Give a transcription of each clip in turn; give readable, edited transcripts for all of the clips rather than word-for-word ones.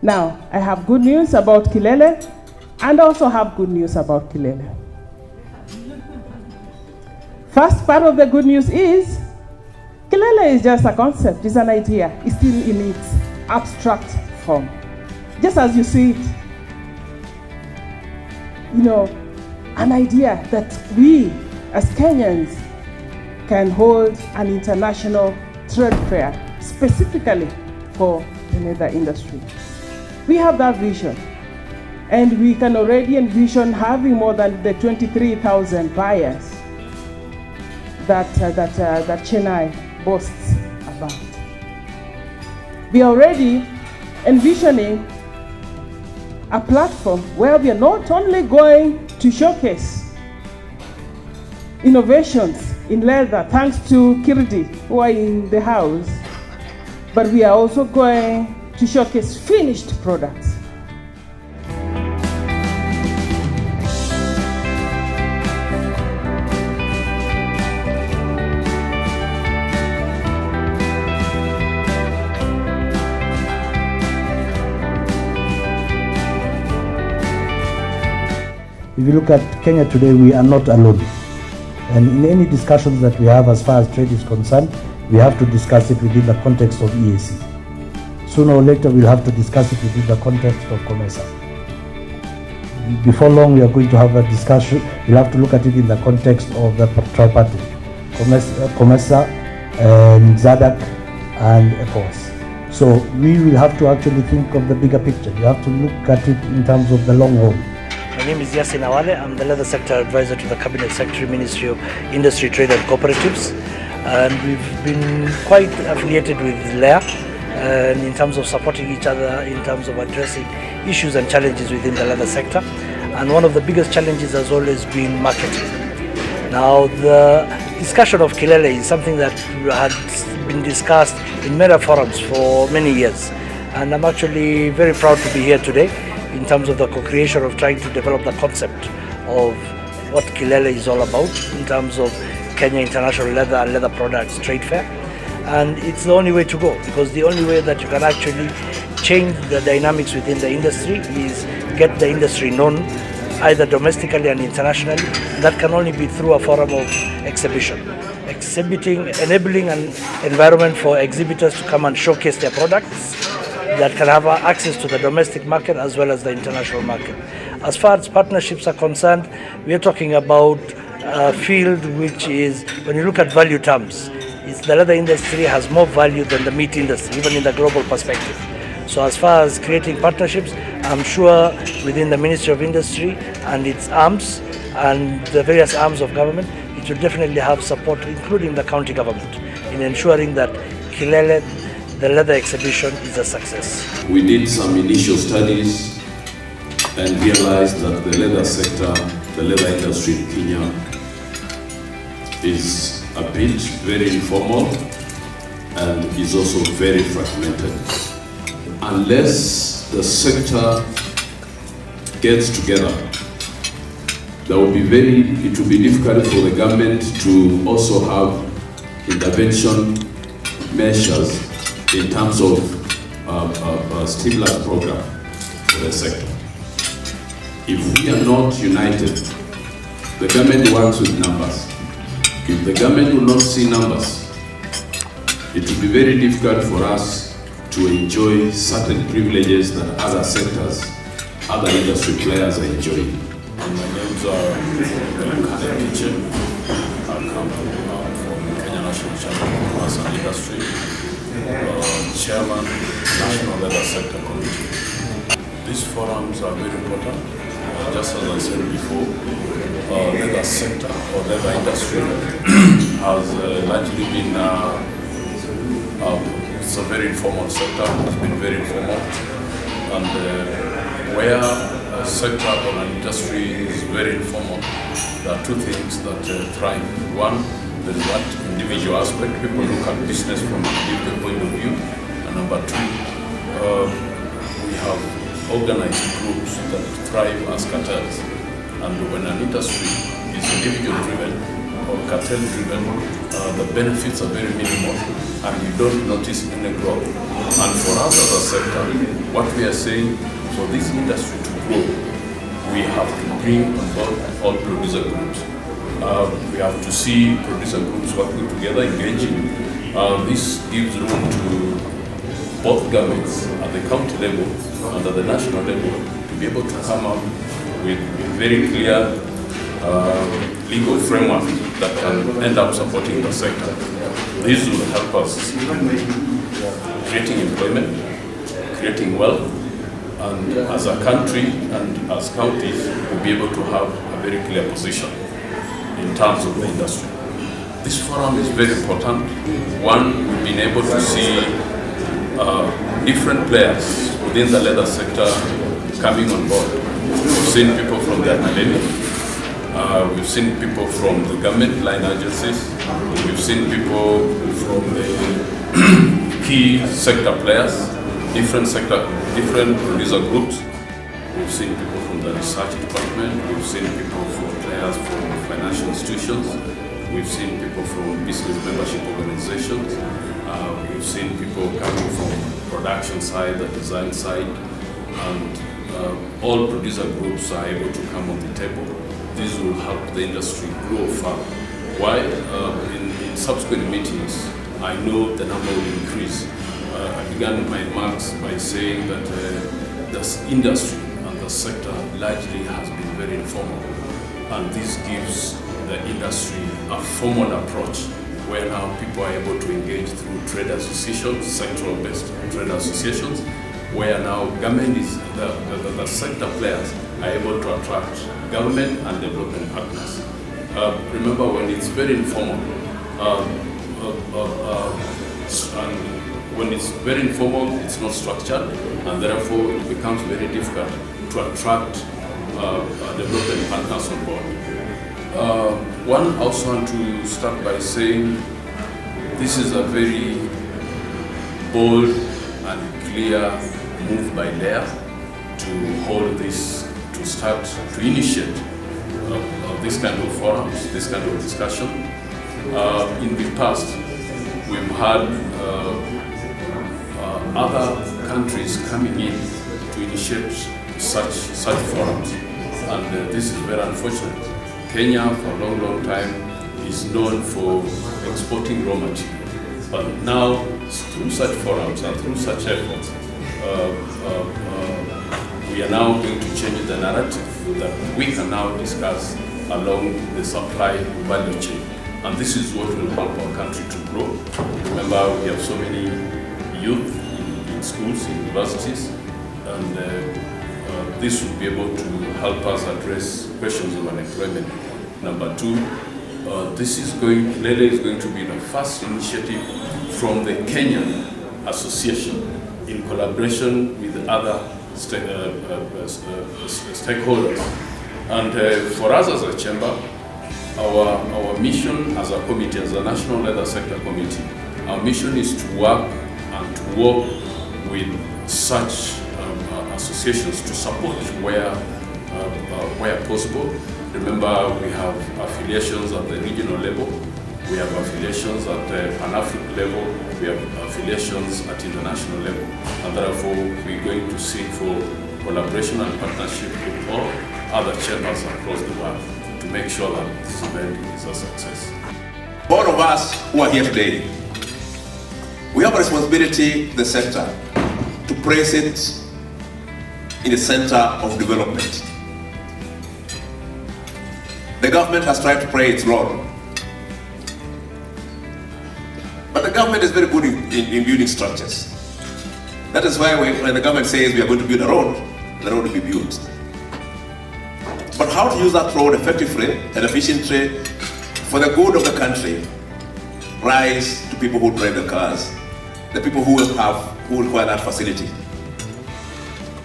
Now, I have good news about KILeLe and also have good news about KILeLe. First part of the good news is KILeLe is just a concept, it's an idea. It's still in its abstract form. Just as you see it, an idea that we as Kenyans can hold an international trade fair specifically for the leather industry. We have that vision, and we can already envision having more than the 23,000 buyers that Chennai boasts about. We are already envisioning a platform where we are not only going to showcase innovations in leather, thanks to Kirti, who are in the house, but we are also going to showcase finished products. If you look at Kenya today, we are not alone. And in any discussions that we have as far as trade is concerned, we have to discuss it within the context of EAC. Sooner or later, we'll have to discuss it within the context of COMESA. Before long, we are going to have a discussion. We'll have to look at it in the context of the tripartite, COMESA, and ZADAC, and ECOWAS. So we will have to actually think of the bigger picture. You have to look at it in terms of the long haul. My name is Yasin Awale. I'm the Leather Sector Advisor to the Cabinet Secretary, Ministry of Industry, Trade and Cooperatives. And we've been quite affiliated with LEA in terms of supporting each other, in terms of addressing issues and challenges within the leather sector. And one of the biggest challenges has always been marketing. Now, the discussion of KILeLe is something that had been discussed in many forums for many years. And I'm actually very proud to be here today in terms of the co-creation of trying to develop the concept of what KILeLe is all about in terms of Kenya International Leather and Leather Products Trade Fair. And it's the only way to go, because the only way that you can actually change the dynamics within the industry is get the industry known either domestically and internationally. That can only be through a forum of exhibition. Exhibiting, enabling an environment for exhibitors to come and showcase their products that can have access to the domestic market as well as the international market. As far as partnerships are concerned, we are talking about a field which is, when you look at value terms, the leather industry has more value than the meat industry, even in the global perspective. So as far as creating partnerships, I'm sure within the Ministry of Industry and its arms and the various arms of government, it will definitely have support, including the county government, in ensuring that KILeLe, the leather exhibition, is a success. We did some initial studies and realized that the leather sector, the leather industry in Kenya, is a bit very informal and is also very fragmented. Unless the sector gets together, it will be difficult for the government to also have intervention measures in terms of a stimulus program for the sector. If we are not united, the government works with numbers. If the government will not see numbers, it will be very difficult for us to enjoy certain privileges that other sectors, other industry players are enjoying. My names are Kitchen. I come from Kenya National Chamber of Commerce and Industry, Chairman, National Leather Sector Committee. These forums are very important. Just as I said before, leather sector or leather industry has largely been it's a very informal sector. It's been very informal, and where a sector or an industry is very informal, there are two things that thrive. One, there is that individual aspect. People look at business from an individual point of view, and number two, we have organized groups that thrive as cartels. And when an industry is individual driven, or cartel-driven, the benefits are very minimal and you don't notice any growth. And for us as a sector, what we are saying, for this industry to grow, we have to bring on board all producer groups. We have to see producer groups working together, engaging. This gives room to both governments at the county level and at the national level to be able to come up with a very clear legal framework that can end up supporting the sector. This will help us creating employment, creating wealth, and as a country and as counties, we'll be able to have a very clear position in terms of the industry. This forum is very important. One, we've been able to see different players within the leather sector coming on board. We've seen people from the academy, we've seen people from the government line agencies, we've seen people from the key sector players, different producer groups. We've seen people from the research department, we've seen people from players from financial institutions, we've seen people from business membership organizations, we've seen people coming from production side, the design side, and all producer groups are able to come on the table. This will help the industry grow further. Why? In subsequent meetings, I know the number will increase. I began my remarks by saying that this industry and the sector largely has been very informal, and this gives the industry a formal approach where now people are able to engage through trade associations, sectoral-based trade associations, where now government is, the sector players are able to attract government and development partners. Remember, when it's very informal, it's not structured, and therefore it becomes very difficult to attract development partners on board. One also want to start by saying this is a very bold and clear move by Leah to hold this, to start to initiate this kind of forums, this kind of discussion. In the past, we've had other countries coming in to initiate such forums, and this is very unfortunate. Kenya, for a long time, is known for exporting raw material, but now, through such forums and through such efforts, we are now going to change the narrative that we can now discuss along the supply value chain. And this is what will help our country to grow. Remember, we have so many youth in schools, in universities, and this will be able to help us address questions of unemployment. Number two, KILeLe is going to be the first initiative from the Kenyan Association in collaboration with other stakeholders. And for us as a chamber, our mission as a committee, as a National Leather Sector Committee, our mission is to work with such associations to support where possible. Remember, we have affiliations at the regional level, we have affiliations at the Pan-African level, we have affiliations at international level, and therefore we're going to seek for collaboration and partnership with all other chambers across the world to make sure that this event is a success. All of us who are here today, we have a responsibility in the sector to place it in the center of development. The government has tried to play its role, but the government is very good in building structures. That is why when the government says we are going to build a road, the road will be built. But how to use that road effectively and efficiently for the good of the country lies to people who drive the cars, the people who require that facility.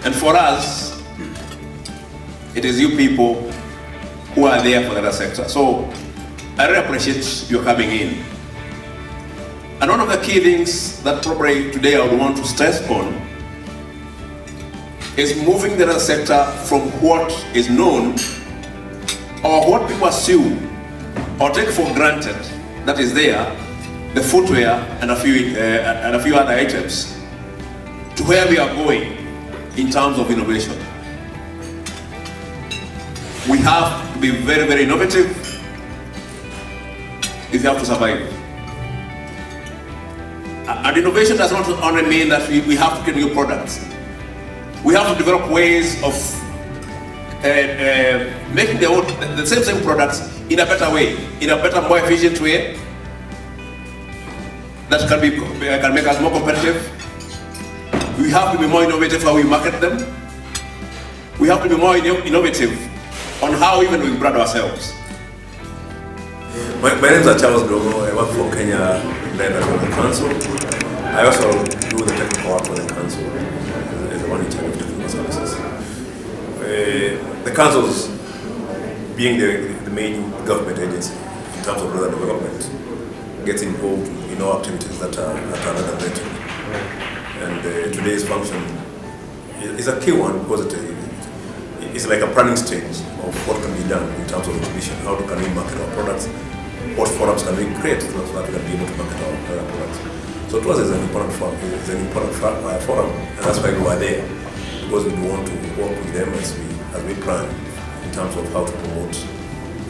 And for us, it is you people who are there for the other sector. So I really appreciate your coming in. And one of the key things that probably today I would want to stress on is moving the other sector from what is known or what people assume or take for granted that is there, the footwear and a few other items, to where we are going in terms of innovation. We have to be very, very innovative if you have to survive. And innovation does not only mean that we have to create new products. We have to develop ways of making the same products in a better way, in a better, more efficient way that can make us more competitive. We have to be more innovative how we market them. We have to be more innovative on how even we brand ourselves. My name is Charles Dogo. I work for Kenya National Council. I also do the technical work for the council as the one in charge of technical services. The councils, being the main government agency in terms of rural development, gets involved in all activities that are rather mentioned. And today's function is a key one because it's like a planning stage of what can be done in terms of exhibition. How can we market our products? What forums can we create so that we can be able to market our products? So to us, it's an important forum, and that's why we are there, because we want to work with them as we plan in terms of how to promote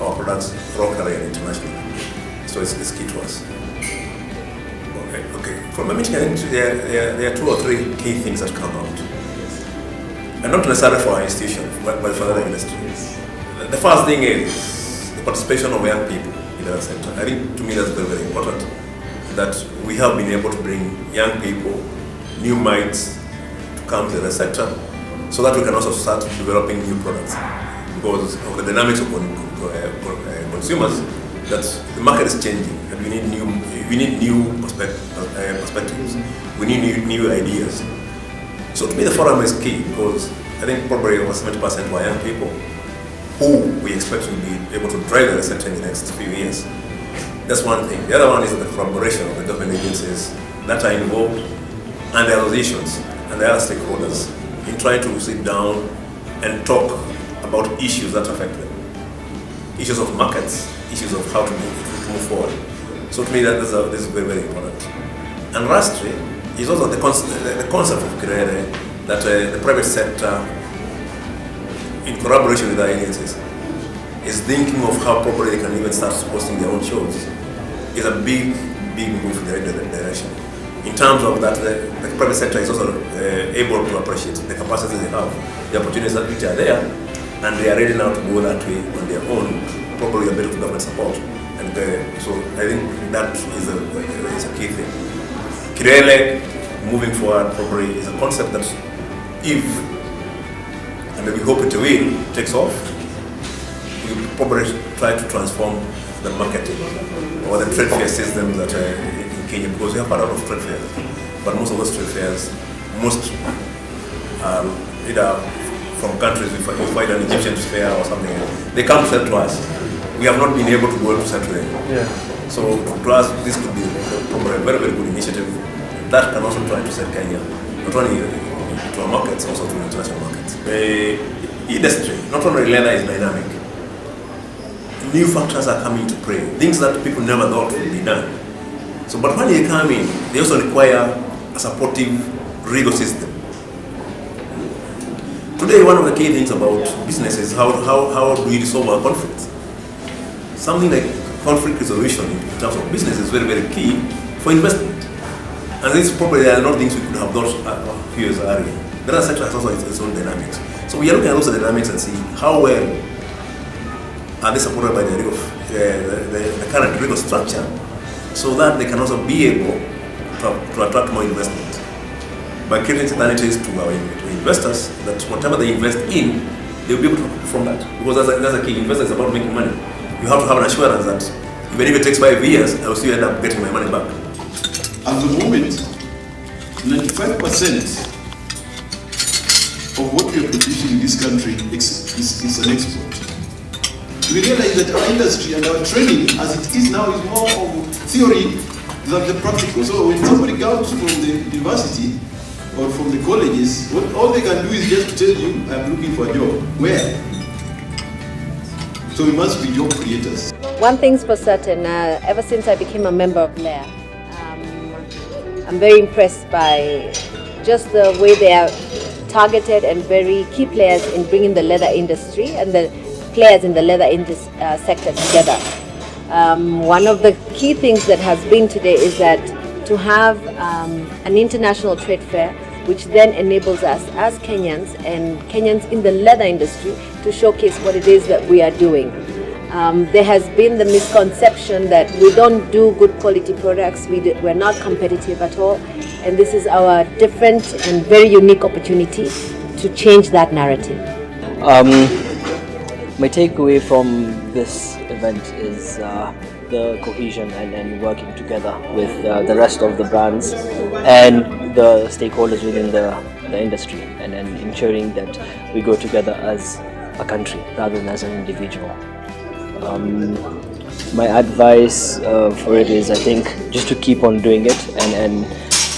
our products locally and internationally. So it's key to us. Okay. From my meeting, I think there are 2 or 3 key things that come out, and not necessarily for our institution, but for other industries. The first thing is the participation of young people in the sector. I think to me that's very, very important, that we have been able to bring young people, new minds to come to the sector, so that we can also start developing new products. Because of the dynamics of consumers, that the market is changing, and we need new perspectives. We need new ideas. So to me, the forum is key, because I think probably over 70% were young people who we expect to be able to drive the sector in the next few years. That's one thing. The other one is the collaboration of the government agencies that are involved, and the associations and the other stakeholders in trying to sit down and talk about issues that affect them. Issues of markets, issues of how to move forward. So to me, this is very, very important. And lastly, is also the concept of KILeLe, that the private sector, in collaboration with our agencies, is thinking of how probably they can even start hosting their own shows. Is a big, big move in the right direction. In terms of that, the private sector is also able to appreciate the capacity they have, the opportunities that which are there, and they are ready now to go that way on their own, probably a bit of government support. And so I think that is a key thing. KILeLe, moving forward, probably is a concept that if, and we hope it will, takes off, we probably try to transform the marketing or the trade fair system that in Kenya, because we have a lot of trade fairs, but most of those trade fairs, most are either from countries, we find an Egyptian fair or something, they come to sell to us. We have not been able to go to sell to them. Yeah. So to us, this could be probably a very, very good initiative that can also try to sell Kenya, not only to our markets, also to international markets. The industry, not only leather, is dynamic. New factors are coming to play, things that people never thought would be done. So, but when they come in, they also require a supportive legal system. Today, one of the key things about business is how do we resolve our conflicts. Something like conflict resolution in terms of business is very, very key for investment. And this probably are not things we could have done a few years earlier. The other sector has also its own dynamics. So we are looking at those dynamics and see how well are they supported by the current legal structure, so that they can also be able to attract more investment by creating certainties to our investors that whatever they invest in, they'll be able to profit from that. Because that's a key. Investors is about making money. You have to have an assurance that even if it takes 5 years, I will still end up getting my money back. At the moment, 95% of what we are producing in this country is an export. We realize that our industry and our training, as it is now, is more of theory than the practical. So when somebody comes from the university or from the colleges, all they can do is just tell you, I'm looking for a job. Where? So we must be job creators. One thing's for certain, ever since I became a member of LEA, I'm very impressed by just the way they are targeted and very key players in bringing the leather industry and the players in the leather sector together. One of the key things that has been today is that to have an international trade fair, which then enables us as Kenyans and Kenyans in the leather industry to showcase what it is that we are doing. There has been the misconception that we don't do good quality products, we're not competitive at all, and this is our different and very unique opportunity to change that narrative. My takeaway from this event is the cohesion and working together with the rest of the brands and the stakeholders within the industry, and ensuring that we go together as a country rather than as an individual. My advice for it is, I think, just to keep on doing it and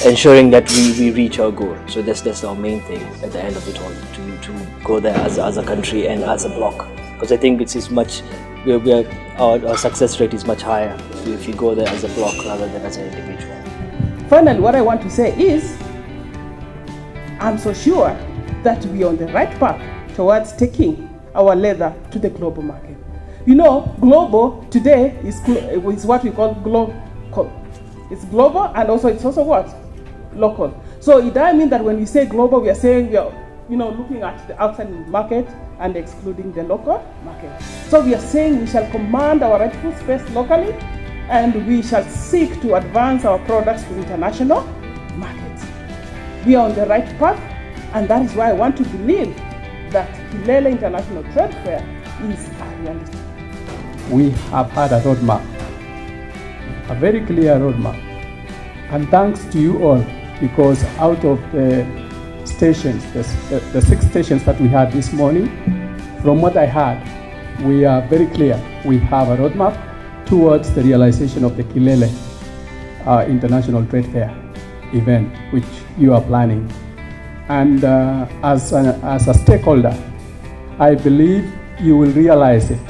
ensuring that we reach our goal. So that's our main thing at the end of it all, to go there as a country and as a block. Because I think it's much, our success rate is much higher if you go there as a block rather than as an individual. Finally, what I want to say is, I'm so sure that we are on the right path towards taking our leather to the global market. You know, global today is what we call global. It's global, and also it's also what? Local. So it doesn't mean that when we say global, we are saying we are, looking at the outside market and excluding the local market. So we are saying we shall command our rightful space locally, and we shall seek to advance our products to international markets. We are on the right path, and that is why I want to believe that KILeLe International Trade Fair is a reality. We have had a roadmap, a very clear roadmap. And thanks to you all, because out of the stations, the 6 stations that we had this morning, from what I heard, we are very clear. We have a roadmap towards the realization of the KILeLe International Trade Fair event, which you are planning. And as a stakeholder, I believe you will realize it.